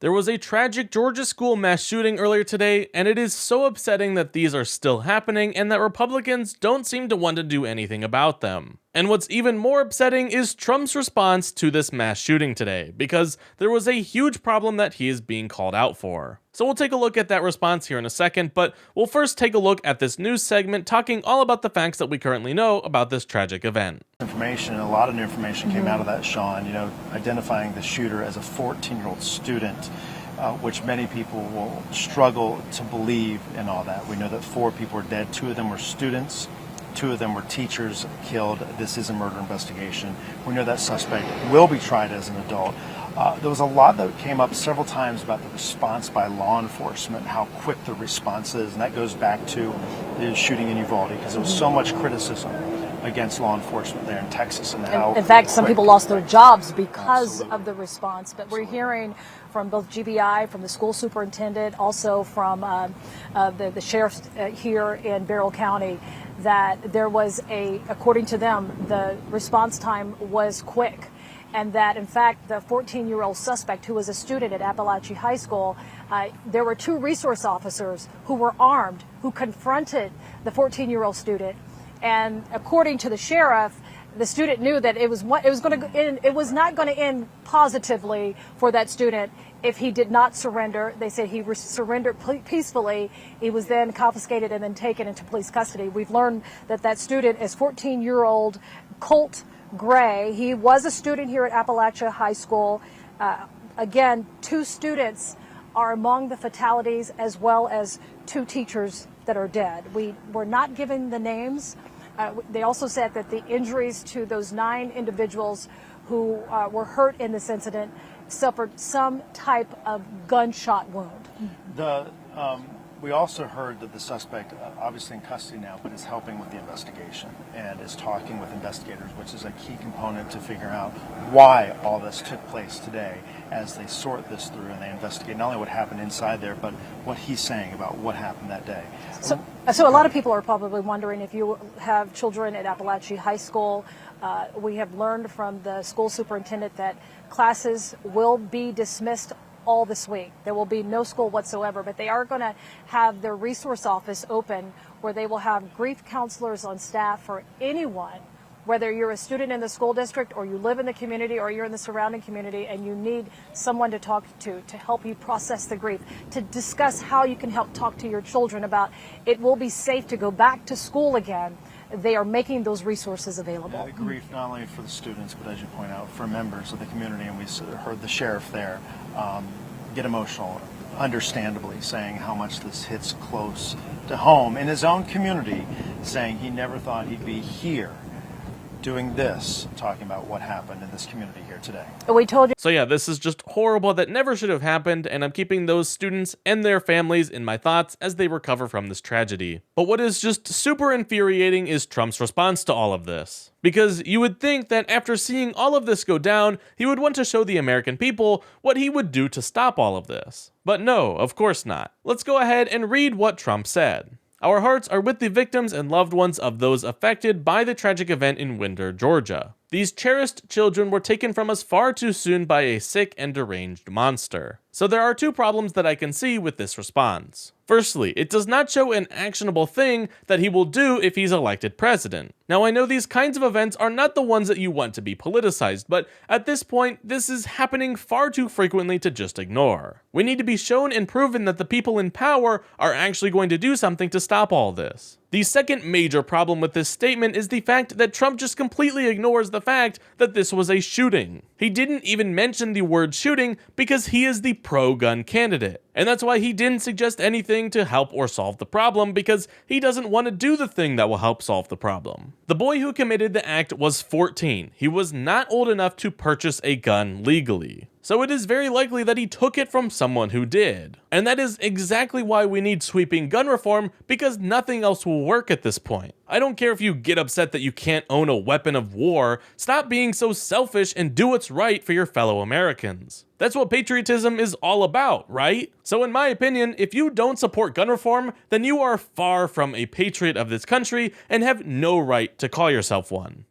There was a tragic Georgia school mass shooting earlier today, and it is so upsetting that these are still happening and that Republicans don't seem to want to do anything about them. And what's even more upsetting is Trump's response to this mass shooting today, because there was a huge problem that he is being called out for. So we'll take a look at that response here in a second, but we'll first take a look at this news segment talking all about the facts that we currently know about this tragic event. Information, a lot of new information came out of that, Sean, identifying the shooter as a 14-year-old student, which many people will struggle to believe in all that. We know that 4 people are dead, 2 of them were students, 2 of them were teachers killed. This is a murder investigation. We know that suspect will be tried as an adult. There was a lot that came up several times about the response by law enforcement, how quick the response is, and that goes back to the shooting in Uvalde, because there was so much criticism against law enforcement there in Texas. And how in fact, some people lost their jobs because of the response. But we're hearing from both GBI, from the school superintendent, also from the sheriff here in Barrow County, that there was according to them, the response time was quick. And that, in fact, the 14-year-old suspect who was a student at Appalachia High School, there were 2 resource officers who were armed who confronted the 14-year-old student. And according to the sheriff, the student knew that it was not going to end positively for that student if he did not surrender. They said he surrendered peacefully. He was then confiscated and then taken into police custody. We've learned that that student is 14-year-old Colt Gray. He was a student here at Appalachia High School. Again, 2 students are among the fatalities, as well as 2 teachers that are dead. We were not given the names. They also said that the injuries to those 9 individuals who were hurt in this incident suffered some type of gunshot wound. We also heard that the suspect, obviously in custody now, but is helping with the investigation and is talking with investigators, which is a key component to figure out why all this took place today as they sort this through and they investigate not only what happened inside there, but what he's saying about what happened that day. So a lot of people are probably wondering, if you have children at Appalachia High School, we have learned from the school superintendent that classes will be dismissed all this week. There will be no school whatsoever, but they are going to have their resource office open where they will have grief counselors on staff for anyone, whether you're a student in the school district or you live in the community or you're in the surrounding community and you need someone to talk to help you process the grief, to discuss how you can help talk to your children about it will be safe to go back to school again. They are making those resources available. Yeah, the grief not only for the students, but as you point out, for members of the community, and we heard the sheriff there get emotional, understandably, saying how much this hits close to home in his own community, saying he never thought he'd be here doing this, talking about what happened in this community here today. We told you. So yeah, this is just horrible. That never should have happened, and I'm keeping those students and their families in my thoughts as they recover from this tragedy. But what is just super infuriating is Trump's response to all of this. Because you would think that after seeing all of this go down, he would want to show the American people what he would do to stop all of this. But no, of course not. Let's go ahead and read what Trump said. Our hearts are with the victims and loved ones of those affected by the tragic event in Winder, Georgia. These cherished children were taken from us far too soon by a sick and deranged monster. So there are 2 problems that I can see with this response. Firstly, it does not show an actionable thing that he will do if he's elected president. Now, I know these kinds of events are not the ones that you want to be politicized, but at this point, this is happening far too frequently to just ignore. We need to be shown and proven that the people in power are actually going to do something to stop all this. The second major problem with this statement is the fact that Trump just completely ignores the fact that this was a shooting. He didn't even mention the word shooting because he is the pro-gun candidate. And that's why he didn't suggest anything to help or solve the problem, because he doesn't want to do the thing that will help solve the problem. The boy who committed the act was 14. He was not old enough to purchase a gun legally. So it is very likely that he took it from someone who did. And that is exactly why we need sweeping gun reform, because nothing else will work at this point. I don't care if you get upset that you can't own a weapon of war. Stop being so selfish and do what's right for your fellow Americans. That's what patriotism is all about, right? So in my opinion, if you don't support gun reform, then you are far from a patriot of this country and have no right to call yourself one.